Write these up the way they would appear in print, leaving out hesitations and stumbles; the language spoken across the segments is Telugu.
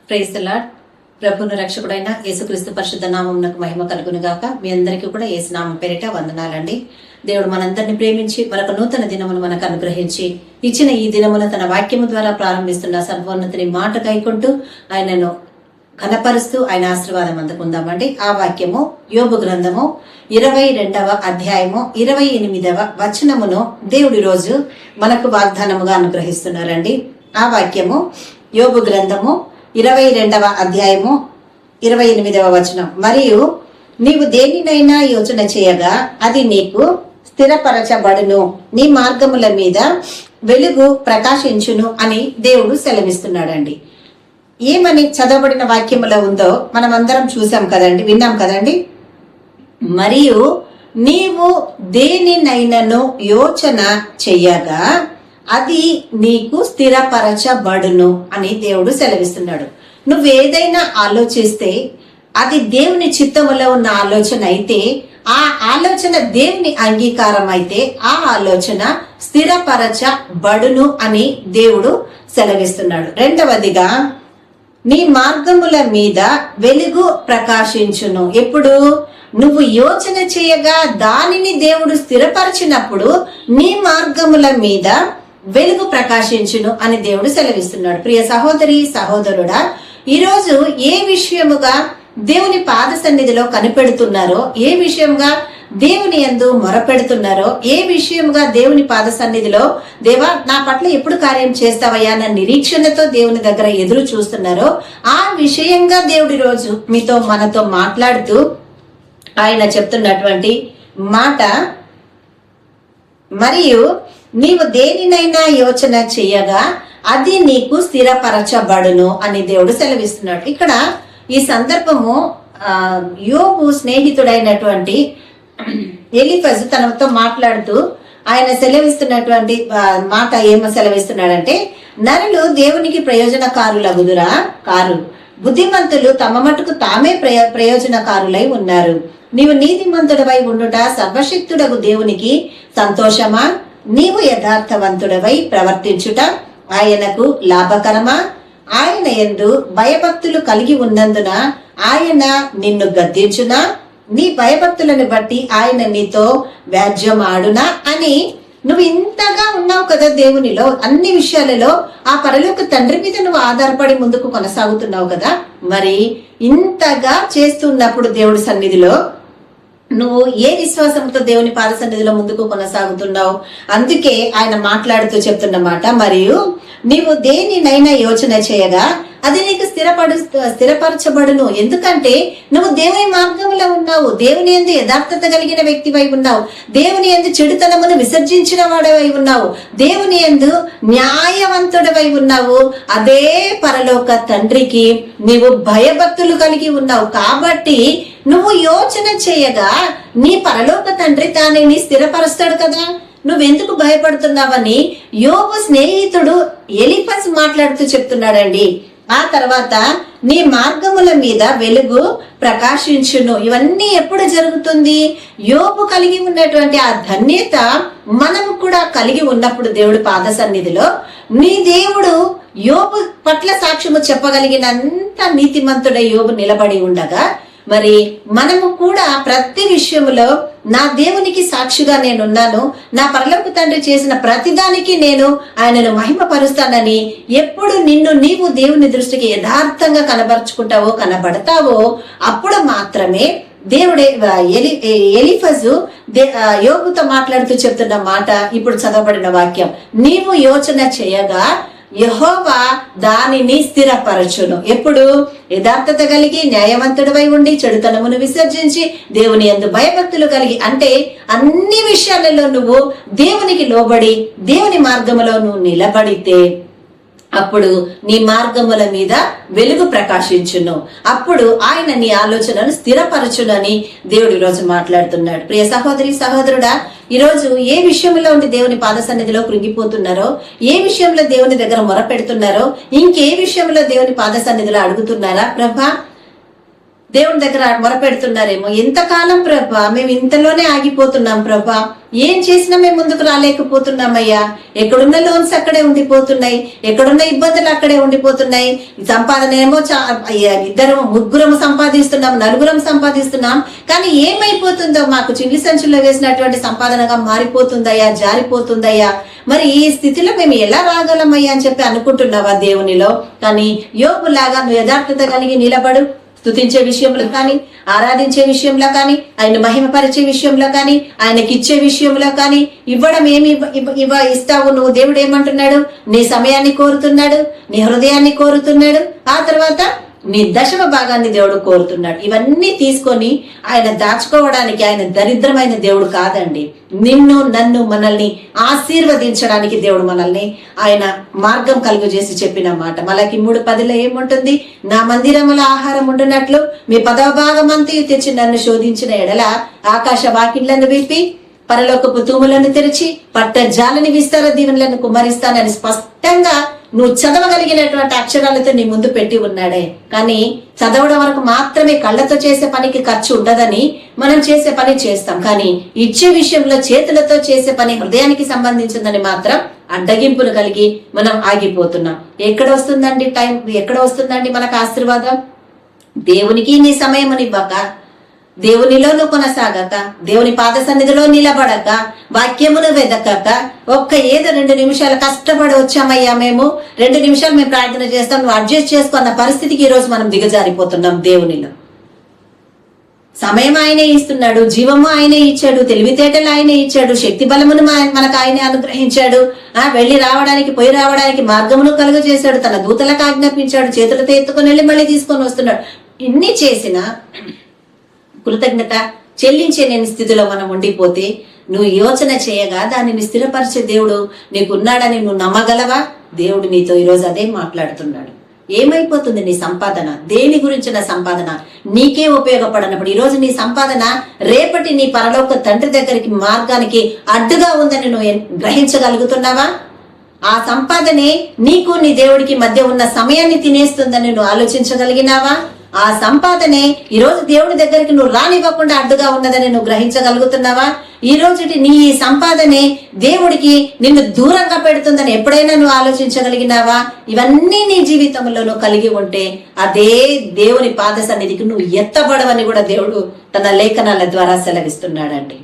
Praise the lord. ప్రభువును రక్షకుడైన యేసుక్రీస్తు పరిశుద్ధ నామమునకు మహిమ కలుగును గాక. మీ అందరికీ కూడా యేసు నామం పేరిట వందనాలండి. దేవుడు మనందరిని ప్రేమించి మరొక నూతన దినమును మనకు అనుగ్రహించి ఇచ్చిన ఈ దినమున తన వాక్యము ద్వారా ప్రారంభిస్తున్న సర్వోన్నతిని మాట కైకొంటూ ఆయనను ఘనపరుస్తూ ఆయన ఆశీర్వాదం అందుకుందామండి. ఆ వాక్యము యోబు గ్రంథము 22వ అధ్యాయము 28వ వచనమును దేవుడి రోజు మనకు వాగ్దానముగా అనుగ్రహిస్తున్నారండి. ఆ వాక్యము యోబు గ్రంథము 22వ అధ్యాయము 28వ వచనం. మరియు నీవు దేనినైనా యోచన చేయగా అది నీకు స్థిరపరచబడును, నీ మార్గముల మీద వెలుగు ప్రకాశించును అని దేవుడు సెలవిస్తున్నాడండి. ఏమని చదవబడిన వాక్యములో ఉందో మనం అందరం చూసాం కదండి, విన్నాం కదండి. మరియు నీవు దేనినైనాను యోచన చెయ్యగా అది నీకు స్థిరపరచబడును అని దేవుడు సెలవిస్తున్నాడు. నువ్వేదైనా ఆలోచిస్తే అది దేవుని చిత్తములో ఉన్న ఆలోచన అయితే, ఆ ఆలోచన దేవుని అంగీకారం అయితే ఆ ఆలోచన స్థిరపరచబడును అని దేవుడు సెలవిస్తున్నాడు. రెండవదిగా నీ మార్గముల మీద వెలుగు ప్రకాశించును. ఎప్పుడు నువ్వు యోచన చేయగా దానిని దేవుడు స్థిరపరిచినప్పుడు నీ మార్గముల మీద వెలుగు ప్రకాశించును అని దేవుడు సెలవిస్తున్నాడు. ప్రియ సహోదరి సహోదరుడా, ఈరోజు ఏ విషయముగా దేవుని పాద సన్నిధిలో కనిపెడుతున్నారో, ఏ విషయంగా దేవుని యందు మొరపెడుతున్నారో, ఏ విషయంగా దేవుని పాద సన్నిధిలో దేవా నా పట్ల ఎప్పుడు కార్యం చేస్తావయ్యా అన్న నిరీక్షణతో దేవుని దగ్గర ఎదురు చూస్తున్నారో, ఆ విషయంగా దేవుడి రోజు మీతో మనతో మాట్లాడుతూ ఆయన చెప్తున్నటువంటి మాట, మరియు నీవు దేనినైనా యోచన చెయ్యగా అది నీకు స్థిరపరచబడును అని దేవుడు సెలవిస్తున్నాడు. ఇక్కడ ఈ సందర్భము యోబు స్నేహితుడైనటువంటి ఎలీఫజు తనతో మాట్లాడుతూ ఆయన సెలవిస్తున్నటువంటి మాట ఏమో సెలవిస్తున్నాడంటే, నరులు దేవునికి ప్రయోజనకారులగుదురా కారు, బుద్ధిమంతులు తమ మటుకు తామే ప్రయోజనకారులై ఉన్నారు. నీవు నీతిమంతుడవై ఉండుట సర్వశక్తుడగు దేవునికి సంతోషమా? నీవు యథార్థవంతుడవై ప్రవర్తించుట ఆయనకు లాభకరమా? ఆయన యందు భయభక్తులు కలిగి ఉన్నందున ఆయన నిన్ను గద్దించునా? నీ భయభక్తులను బట్టి ఆయన నీతో వ్యాజ్యమాడునా? అని నువ్వు ఇంతగా ఉన్నావు కదా దేవునిలో, అన్ని విషయాలలో ఆ పరలోక తండ్రి మీద నువ్వు ఆధారపడి ముందుకు కొనసాగుతున్నావు కదా. మరి ఇంతగా చేస్తున్నప్పుడు దేవుడి సన్నిధిలో నువ్వు ఏ విశ్వాసంతో దేవుని పాద సన్నిధిలో ముందుకు కొనసాగుతున్నావు? అందుకే ఆయన మాట్లాడుతూ చెప్తున్నమాట, మరియు నీవు దేనినైనా యోచన చేయగా అది నీకు స్థిరపరచబడును. ఎందుకంటే నువ్వు దేవుని మార్గంలో ఉన్నావు, దేవుని యందు యథార్థత కలిగిన వ్యక్తివై ఉన్నావు, దేవుని యందు చెడుతనమును విసర్జించిన వాడవై ఉన్నావు, దేవుని యందు న్యాయవంతుడవై ఉన్నావు. అదే పరలోక తండ్రికి నీవు భయభక్తులు కలిగి ఉన్నావు. కాబట్టి నువ్వు యోచన చేయగా నీ పరలోక తండ్రి దానిని స్థిరపరుస్తాడు కదా. నువ్వెందుకు భయపడుతున్నావని యోబు స్నేహితుడు ఎలీఫజ్ మాట్లాడుతూ చెప్తున్నాడండి. ఆ తర్వాత నీ మార్గముల మీద వెలుగు ప్రకాశించును. ఇవన్నీ ఎప్పుడు జరుగుతుంది? యోబు కలిగి ఉన్నటువంటి ఆ ధన్యత మనము కూడా కలిగి ఉన్నప్పుడు దేవుడి పాద సన్నిధిలో నీ దేవుడు యోబు పట్ల సాక్ష్యము చెప్పగలిగినంత నీతిమంతుడై యోబు నిలబడి ఉండగా, మరి మనము కూడా ప్రతి విషయములో నా దేవునికి సాక్షిగా నేనున్నాను, నా పరలోక తండ్రి చేసిన ప్రతిదానికి నేను ఆయనను మహిమపరుస్తానని ఎప్పుడు నిన్ను నీవు దేవుని దృష్టికి యథార్థంగా కనబడతావో అప్పుడు మాత్రమే దేవుడే ఎలీఫజు యోబుతో మాట్లాడుతూ చెప్తున్న మాట ఇప్పుడు చదవబడిన వాక్యం, నీవు యోచన చేయగా యెహోవా దానిని స్థిరపరచును. ఎప్పుడు? యథార్థత కలిగి న్యాయవంతుడివై ఉండి చెడుతనమును విసర్జించి దేవుని యందు భయభక్తులు కలిగి, అంటే అన్ని విషయాలలో నువ్వు దేవునికి లోబడి దేవుని మార్గములో నువ్వు నిలబడితే అప్పుడు నీ మార్గముల మీద వెలుగు ప్రకాశించును. అప్పుడు ఆయన నీ ఆలోచనను స్థిరపరచునని దేవుడు ఈరోజు మాట్లాడుతున్నాడు. ప్రియ సహోదరి సహోదరుడా, ఈరోజు ఏ విషయంలో ఉండి దేవుని పాద సన్నిధిలో కృంగిపోతున్నారో, ఏ విషయంలో దేవుని దగ్గర మొర పెడుతున్నారో, ఇంకే విషయంలో దేవుని పాద సన్నిధిలో అడుగుతున్నారా, ప్రభా దేవుని దగ్గర మొరపెడుతున్నారేమో, ఎంతకాలం ప్రభా మేము ఇంతలోనే ఆగిపోతున్నాం ప్రభా, ఏం చేసినా మేము ముందుకు రాలేకపోతున్నామయ్యా, ఎక్కడున్న లోన్స్ అక్కడే ఉండిపోతున్నాయి, ఎక్కడున్న ఇబ్బందులు అక్కడే ఉండిపోతున్నాయి, సంపాదన ఏమో ముగ్గురము సంపాదిస్తున్నాం, నలుగురం సంపాదిస్తున్నాం, కానీ ఏమైపోతుందో మాకు చిల్లి సంచుల్లో వేసినటువంటి సంపాదనగా మారిపోతుందయ్యా, జారిపోతుందయ్యా, మరి ఈ స్థితిలో మేము ఎలా రాగలమయ్యా అని చెప్పి అనుకుంటున్నావా దేవునిలో? కానీ యోబులాగా నువ్వు యథార్థత కలిగి నిలబడు. స్తుతించే విషయంలో కానీ, ఆరాధించే విషయంలో కానీ, ఆయన మహిమపరిచే విషయంలో కానీ, ఆయనకి ఇచ్చే విషయంలో కానీ, ఇవ్వడం ఏమి ఇస్తావు నువ్వు? దేవుడు ఏమంటున్నాడు? నీ సమయాన్ని కోరుతున్నాడు, నీ హృదయాన్ని కోరుతున్నాడు, ఆ తర్వాత నీ దశమ భాగాన్ని దేవుడు కోరుతున్నాడు. ఇవన్నీ తీసుకొని ఆయన దాచుకోవడానికి ఆయన దరిద్రమైన దేవుడు కాదండి. నిన్ను నన్ను మనల్ని ఆశీర్వదించడానికి దేవుడు మనల్ని ఆయన మార్గం కలుగు చేసి చెప్పిన మాట. Malaki 3:10 ఏముంటుంది? నా మందిరముల ఆహారం ఉండునట్లు మీ 10వ భాగమంతయు తెచ్చి నన్ను శోధించిన ఎడల ఆకాశ వాకిళ్లను విప్పి పరలోకపు తూములను తెరిచి పట్ట జాలని విస్తార దీవెనలను కుమ్మరిస్తానని స్పష్టంగా నువ్వు చదవగలిగినటువంటి అక్షరాలతో నీ ముందు పెట్టి ఉన్నాడే. కానీ చదవడం వరకు మాత్రమే, కళ్ళతో చేసే పనికి ఖర్చు ఉండదని మనం చేసే పని చేస్తాం, కానీ ఇచ్చే విషయంలో చేతులతో చేసే పని హృదయానికి సంబంధించిందని మాత్రం అడ్డగింపులు కలిగి మనం ఆగిపోతున్నాం. ఎక్కడ వస్తుందండి టైం? ఎక్కడ వస్తుందండి మనకు ఆశీర్వాదం? దేవునికి నీ సమయమునివ్వక, దేవునిలో నువ్వు కొనసాగక, దేవుని పాద సన్నిధిలో నిలబడక, వాక్యమును వెదకక, ఏదో 2 నిమిషాలు కష్టపడి వచ్చామయ్యా, మేము 2 నిమిషాలు మేము ప్రార్థన చేస్తాం, నువ్వు అడ్జస్ట్ చేసుకున్న పరిస్థితికి ఈ రోజు మనం దిగజారిపోతున్నాం. దేవునిలో సమయం ఆయనే ఇస్తున్నాడు, జీవము ఆయనే ఇచ్చాడు, తెలివితేటలు ఆయనే ఇచ్చాడు, శక్తి బలమును మనకు ఆయనే అనుగ్రహించాడు, వెళ్లి రావడానికి పోయి రావడానికి మార్గమును కలుగ చేశాడు, తన దూతలకు ఆజ్ఞాపించాడు, చేతులతో ఎత్తుకొని వెళ్ళి మళ్ళీ తీసుకొని వస్తున్నాడు. ఇన్ని చేసినా కృతజ్ఞత చెల్లించే నేను స్థితిలో మనం ఉండిపోతే, నువ్వు యోచన చేయగా దానిని స్థిరపరిచే దేవుడు నీకున్నాడని నువ్వు నమ్మగలవా? దేవుడు నీతో ఈరోజు అదే మాట్లాడుతున్నాడు. ఏమైపోతుంది నీ సంపాదన? దేని గురించిన సంపాదన? నీకే ఉపయోగపడనప్పుడు ఈరోజు నీ సంపాదన రేపటి నీ పరలోక తండ్రి దగ్గరికి మార్గానికి అడ్డుగా ఉందని నువ్వు గ్రహించగలుగుతున్నావా? ఆ సంపాదనే నీకు నీ దేవుడికి మధ్య ఉన్న సమయాన్ని తినేస్తుందని నువ్వు ఆలోచించగలిగినావా? ఆ సంపాదనే ఈ రోజు దేవుడి దగ్గరికి నువ్వు రానివ్వకుండా అడ్డుగా ఉన్నదని నువ్వు గ్రహించగలుగుతున్నావా? ఈ రోజు నీ సంపాదనే దేవుడికి నిన్ను దూరంగా పెడుతుందని ఎప్పుడైనా నువ్వు ఆలోచించగలిగినావా? ఇవన్నీ నీ జీవితంలో నువ్వు కలిగి ఉంటే అదే దేవుని పాద సన్నిధికి నువ్వు ఎత్తబడవని కూడా దేవుడు తన లేఖనాల ద్వారా సెలవిస్తున్నాడండి.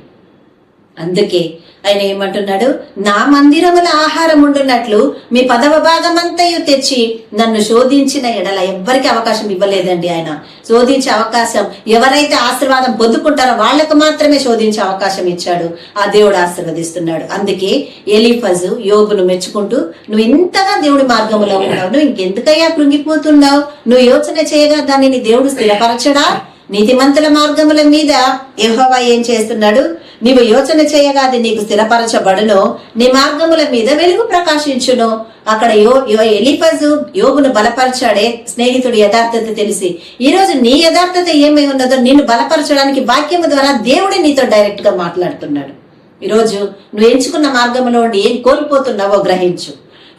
అందుకే ఆయన ఏమంటున్నాడు? నా మందిరముల ఆహారం ఉండున్నట్లు మీ 10వ భాగమంతయు తెచ్చి నన్ను శోధించిన ఎడల. ఎవ్వరికి అవకాశం ఇవ్వలేదండి ఆయన. శోధించే అవకాశం ఎవరైతే ఆశీర్వాదం పొందుకుంటారో వాళ్లకు మాత్రమే శోధించే అవకాశం ఇచ్చాడు. ఆ దేవుడు ఆశీర్వదిస్తున్నాడు. అందుకే ఎలీఫజు యోబును మెచ్చుకుంటూ, నువ్వు ఇంతగా దేవుడి మార్గంలో ఉన్నావు, నువ్వు ఇంకెందుకయ్యా కృంగిపోతున్నావు? నువ్వు యోచన చేయగా దానిని దేవుడు స్థిరపరచడా? నీతిమంతుల మార్గముల మీద యెహోవా ఏం చేస్తున్నాడు? నీవు యోచన చేయగా అది నీకు స్థిరపరచబడును, నీ మార్గముల మీద వెలుగు ప్రకాశించును. అక్కడ ఎలీఫజు యోబును బలపరచాడే, స్నేహితుడు యథార్థత తెలిసి. ఈ రోజు నీ యథార్థత ఏమై ఉన్నదో నిన్ను బలపరచడానికి వాక్యము ద్వారా దేవుడే నీతో డైరెక్ట్ గా మాట్లాడుతున్నాడు. ఈరోజు నువ్వు ఎంచుకున్న మార్గంలో ఉండి ఏం కోల్పోతున్నావో గ్రహించు.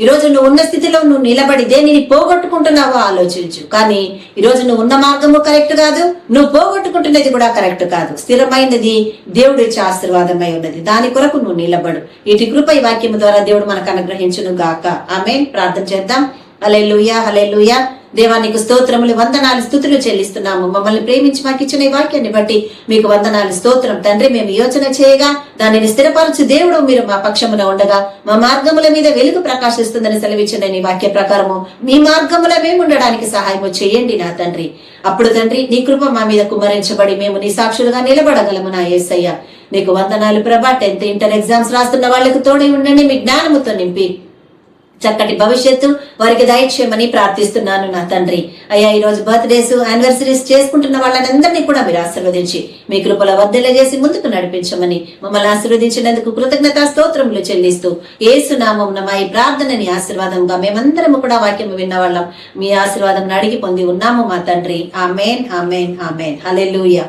ఈరోజు నువ్వు ఉన్న స్థితిలో నువ్వు నిలబడి దేనిని పోగొట్టుకుంటున్నావో ఆలోచించు. కానీ ఈరోజు నువ్వు ఉన్న మార్గము కరెక్ట్ కాదు, నువ్వు పోగొట్టుకుంటున్నది కూడా కరెక్ట్ కాదు. స్థిరమైనది దేవుడి ఇచ్చే ఆశీర్వాదమై ఉన్నది, దాని కొరకు నువ్వు నిలబడు. ఇటు కృప ఈ వాక్యము ద్వారా దేవుడు మనకు అనుగ్రహించును గాక. ఆమేన్. ప్రార్థన చేద్దాం. హల్లెలూయా, హల్లెలూయా. దేవానికి స్తోత్రములు, వందనాలు, స్తుతులు చెల్లిస్తున్నాము. మమ్మల్ని ప్రేమించి మాకు ఇచ్చిన ఈ వాక్యాన్ని బట్టి మీకు వందనాలు, స్తోత్రం తండ్రి. మేము యోచన చేయగా దానిని స్థిరపరచు దేవుడు మీరు మా పక్షమున ఉండగా మా మార్గముల మీద వెలుగు ప్రకాశిస్తుందని సెలవిచ్చిన నీ వాక్య ప్రకారము మీ మార్గముల మేము ఉండడానికి సహాయము చేయండి నా తండ్రి. అప్పుడు తండ్రి నీ కృప మా మీద కుమ్మరించబడి మేము నీ సాక్షులుగా నిలబడగలము నా యేసయ్య. నీకు వందనాలు ప్రభా. 10th ఇంటర్ ఎగ్జామ్స్ రాస్తున్న వాళ్ళకి తోడై ఉండండి, మీ జ్ఞానముతో నింపి చక్కటి భవిష్యత్తు వారికి దయచేయమని ప్రార్థిస్తున్నాను నా తండ్రి. అయ్యా, ఈ రోజు బర్త్డేస్, యానివర్సరీస్ చేసుకుంటున్న వాళ్ళందరినీ కూడా మీరు ఆశీర్వదించి మీ కృపల వర్ధల చేసి ముందుకు నడిపించమని మమ్మల్ని ఆశీర్వదించినందుకు కృతజ్ఞతా స్తోత్రములు చెల్లిస్తూ యేసు నామమున మా ఈ ప్రార్థనని ఆశీర్వాదంగా మేమందరము కూడా వాక్యము విన్న వాళ్ళం మీ ఆశీర్వాదం అడిగి పొంది ఉన్నాము మా తండ్రి. ఆమేన్, ఆమేన్, ఆమేన్. హల్లెలూయా.